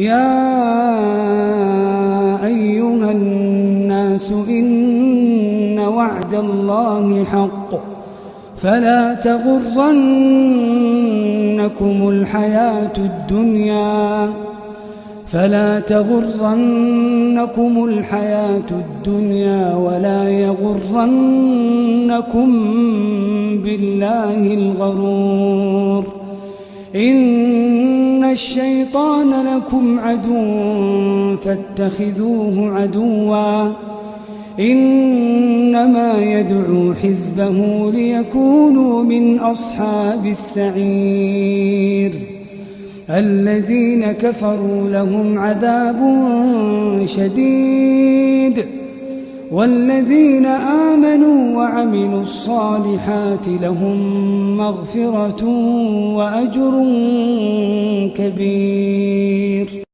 يا أيها الناس إن وعد الله حق فلا تغرنكم الحياة الدنيا ولا يغرنكم بالله الغرور. إن الشيطان لكم عدو فاتخذوه عدوا إنما يدعو حزبه ليكونوا من أصحاب السعير. الذين كفروا لهم عذاب شديد والذين آمنوا وعملوا الصالحات لهم مغفرة وأجر كبير.